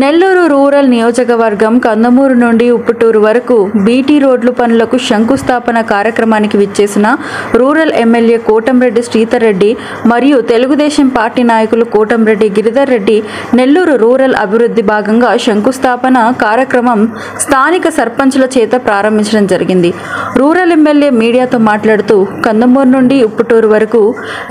Nellore rural నియోజకవర్గం కందమూరు నుండి ఉప్పుటూరు వరకు బీటీ రోడ్లు పనులకు శంకుస్థాపన కార్యక్రమానికి విచ్చేసిన రూరల్ ఎమ్మెల్యే కోటంరెడ్డి శ్రీధర్ రెడ్డి మరియు తెలుగుదేశం పార్టీ నాయకులు కోటంరెడ్డి గిరిధర్ రెడ్డి నెల్లూరు రూరల్ అభివృద్ధి భాగంగా శంకుస్థాపన కార్యక్రమం స్థానిక సర్పంచుల చేత ప్రారంభించడం జరిగింది. రూరల్ ఎమ్మెల్యే మీడియాతో మాట్లాడుతూ కందమూరు నుండి ఉప్పుటూరు వరకు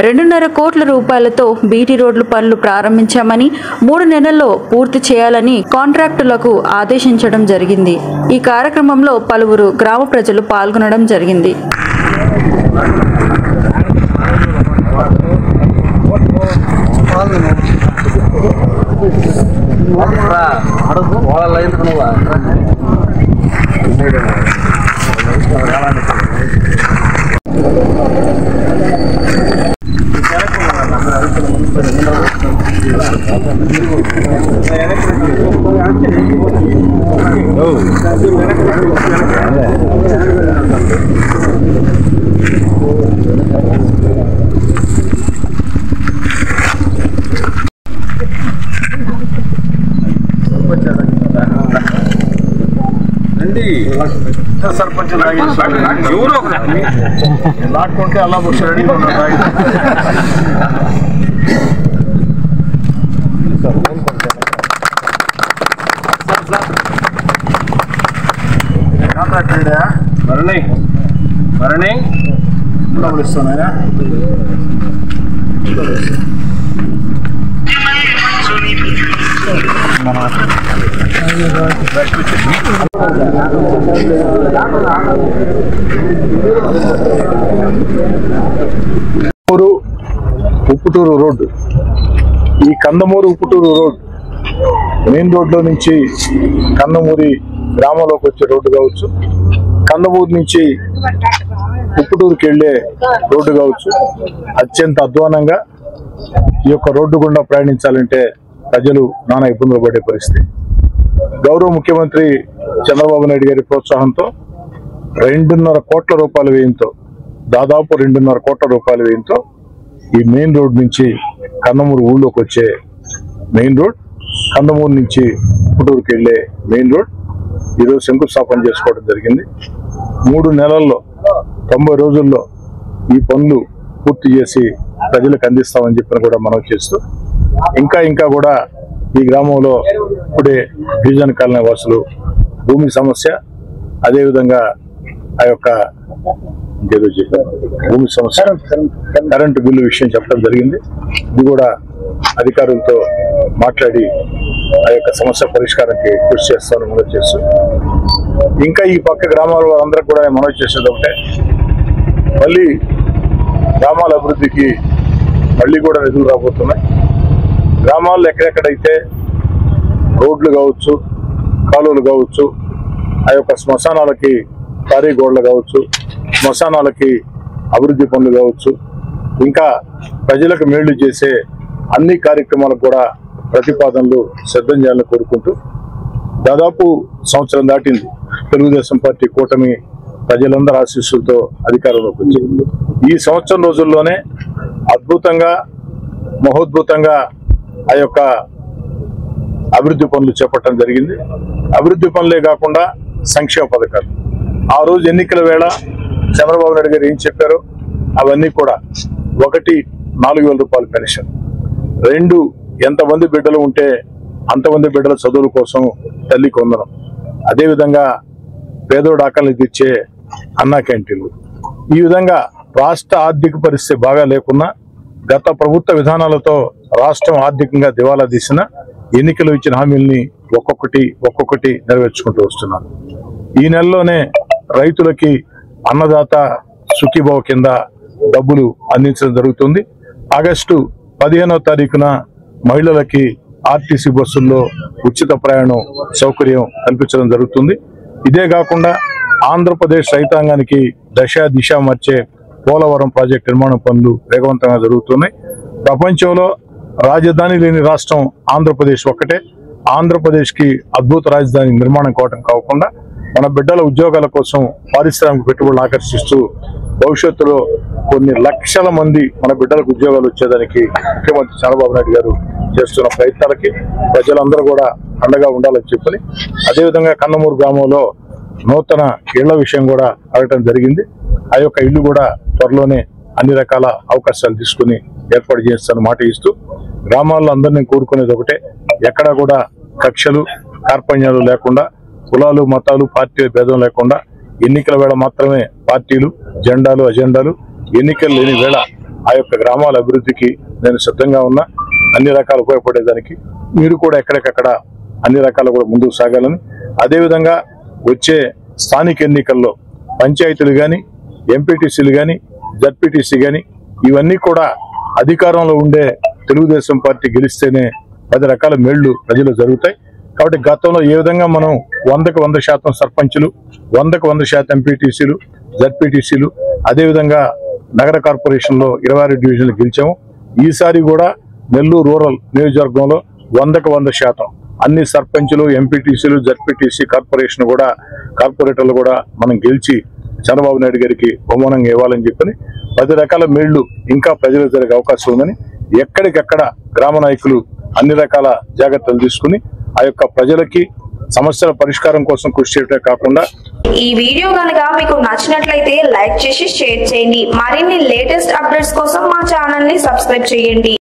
2.5 కోట్ల రూపాయలతో బీటీ రోడ్లు పనులు ప్రారంభించామని 3 నెలల్లో పూర్తి చేయాలని కాంట్రాక్టులకు ఆదేశించడం జరిగింది. ఈ కార్యక్రమంలో పలువురు గ్రామ ప్రజలు పాల్గొనడం జరిగింది. सरपंच लाटुंटे अला बुक्स रेडी भरणी भरणी ఉప్పుటూరు రోడ్డు ఈ కందమూరు ఉప్పుటూరు రోడ్ మెయిన్ రోడ్లో నుంచి కందమూరి గ్రామంలోకి వచ్చే రోడ్డు కావచ్చు, కందమూరు నుంచి ఉప్పుటూరుకి వెళ్ళే రోడ్డు కావచ్చు, అత్యంత అధ్వానంగా ఈ యొక్క రోడ్డు గుండా ప్రయాణించాలంటే ప్రజలు నానా ఇబ్బందులు పడే పరిస్థితి. గౌరవ ముఖ్యమంత్రి చంద్రబాబు నాయుడు గారి ప్రోత్సాహంతో 2.5 కోట్ల రూపాయల వ్యయంతో దాదాపు 2.5 కోట్ల రూపాయల వ్యయంతో ఈ మెయిన్ రోడ్ నుంచి కందమూరు ఊళ్ళోకి వచ్చే మెయిన్ రోడ్, కందమూరు నుంచి ఉప్పుటూరుకి వెళ్ళే మెయిన్ రోడ్ ఈరోజు శంకుస్థాపన చేసుకోవడం జరిగింది. 3 నెలల్లో 90 రోజుల్లో ఈ పనులు పూర్తి చేసి ప్రజలకు అందిస్తామని చెప్పిన కూడా మనం చేస్తూ ఇంకా కూడా ఈ గ్రామంలో ఇప్పుడే గిరిజన కాలనీ వాసులు భూమి సమస్య, అదేవిధంగా ఆ యొక్క భూమి సమస్య, కరెంటు బిల్లు విషయం చెప్పడం జరిగింది. ఇది కూడా అధికారులతో మాట్లాడి ఆ యొక్క సమస్య పరిష్కారానికి కృషి చేస్తామని మనవి చేస్తూ ఇంకా ఈ పక్క గ్రామాల వారందరూ కూడా మనవి చేసేది ఒకటే, మళ్ళీ గ్రామాల అభివృద్ధికి మళ్ళీ కూడా నిధులు రాబోతున్నాయి. గ్రామాల్లో ఎక్కడెక్కడైతే రోడ్లు కావచ్చు, కాలువలు కావచ్చు, ఆ యొక్క శ్మశానాలకి భారీ గోడలు కావచ్చు, శ్మశానాలకి అభివృద్ధి పనులు కావచ్చు, ఇంకా ప్రజలకు మేళ్లు చేసే అన్ని కార్యక్రమాలకు కూడా ప్రతిపాదనలు సిద్ధం చేయాలని కోరుకుంటూ దాదాపు సంవత్సరం దాటింది తెలుగుదేశం పార్టీ కూటమి ప్రజలందరి ఆశీస్సులతో అధికారంలోకి వచ్చింది. ఈ సంవత్సరం రోజుల్లోనే అద్భుతంగా మహోద్భుతంగా ఆ యొక్క అభివృద్ధి పనులు చేపట్టడం జరిగింది. అభివృద్ధి పనులే కాకుండా సంక్షేమ పథకాలు, ఆ రోజు ఎన్నికల వేళ చంద్రబాబు నాయుడు గారు ఏం చెప్పారో అవన్నీ కూడా, 1 4,000 రూపాయల పెన్షన్, 2 ఎంతమంది బిడ్డలు ఉంటే అంతమంది బిడ్డల చదువుల కోసం తల్లి కొందరం, అదేవిధంగా పేదోడు ఆకలిని తెచ్చే అన్నా క్యాంటీన్లు. ఈ విధంగా రాష్ట్ర ఆర్థిక పరిస్థితి బాగా లేకున్నా గత ప్రభుత్వ విధానాలతో రాష్ట్రం ఆర్థికంగా దివాలా తీసిన ఎన్నికలు ఇచ్చిన హామీల్ని ఒక్కొక్కటి నెరవేర్చుకుంటూ వస్తున్నారు. ఈ నెలలోనే రైతులకి అన్నదాత సుఖీభావ కింద డబ్బులు అందించడం జరుగుతుంది. ఆగస్టు 15వ తారీఖున మహిళలకి ఆర్టీసీ బస్సుల్లో ఉచిత ప్రయాణం సౌకర్యం కల్పించడం జరుగుతుంది. ఇదే కాకుండా ఆంధ్రప్రదేశ్ రైతాంగానికి దిశ మార్చే పోలవరం ప్రాజెక్టు నిర్మాణ పనులు వేగవంతంగా జరుగుతున్నాయి. ప్రపంచంలో రాజధాని లేని రాష్ట్రం ఆంధ్రప్రదేశ్ ఒక్కటే. ఆంధ్రప్రదేశ్కి అద్భుత రాజధాని నిర్మాణం కాకుండా మన బిడ్డల ఉద్యోగాల కోసం పారిశ్రామిక పెట్టుబడులు ఆకర్షిస్తూ భవిష్యత్తులో కొన్ని లక్షల మంది మన బిడ్డలకు ఉద్యోగాలు వచ్చేదానికి ముఖ్యమంత్రి చంద్రబాబు నాయుడు గారు చేస్తున్న ప్రయత్నాలకి ప్రజలందరూ కూడా అండగా ఉండాలని చెప్పని అదేవిధంగా కన్నమూరు గ్రామంలో నూతన ఇళ్ల విషయం కూడా అడగటం జరిగింది. ఆ యొక్క ఇల్లు కూడా త్వరలోనే అన్ని రకాల అవకాశాలు తీసుకుని ఏర్పాటు చేస్తానని మాట ఇస్తూ గ్రామాల్లో అందరినీ కోరుకునేది ఒకటే, ఎక్కడా కూడా కక్షలు కార్పణ్యాలు లేకుండా, కులాలు మతాలు పార్టీల భేదం లేకుండా ఎన్నికల వేళ మాత్రమే పార్టీలు జెండాలు అజెండాలు, ఎన్నికలు లేని వేళ ఆ యొక్క గ్రామాల అభివృద్ధికి నేను సిద్ధంగా ఉన్నా. అన్ని రకాలు ఉపయోగపడేదానికి మీరు కూడా ఎక్కడికక్కడ అన్ని రకాలు కూడా ముందుకు సాగాలని, అదేవిధంగా వచ్చే స్థానిక ఎన్నికల్లో పంచాయతీలు కానీ ఎంపీటీసీలు కానీ జడ్పీటీసీ కానీ ఇవన్నీ కూడా అధికారంలో ఉండే తెలుగుదేశం పార్టీ గెలిస్తేనే 10 రకాల మేళ్లు ప్రజలు జరుగుతాయి. కాబట్టి గతంలో ఏ విధంగా మనం 100కు 100% సర్పంచులు, 100కు 100% ఎంపీటీసీలు జడ్పీటీసీలు అదేవిధంగా నగర కార్పొరేషన్లో 26 డివిజన్లు గెలిచాము. ఈసారి కూడా నెల్లూరు రూరల్ నియోజకవర్గంలో 100కు 100% అన్ని సర్పంచులు ఎంపీటీసీలు జడ్పీటీసీ కార్పొరేటర్లు కూడా మనం గెలిచి చంద్రబాబు నాయుడు గారికి బహుమానంగా ఇవ్వాలని చెప్పని 10 రకాల మేళ్లు ఇంకా ప్రజలకు జరిగే అవకాశం ఉందని ఎక్కడికెక్కడ గ్రామ నాయకులు అన్ని రకాల జాగ్రత్తలు తీసుకుని ఆ యొక్క ప్రజలకి సమస్యల పరిష్కారం కోసం కృషి చేయడమే కాకుండా ఈ వీడియో కనుక మీకు నచ్చినట్లయితే లైక్ చేసి షేర్ చేయండి. మరిన్ని లేటెస్ట్ అప్డేట్స్ కోసం మా ఛానల్ ని సబ్స్క్రైబ్ చేయండి.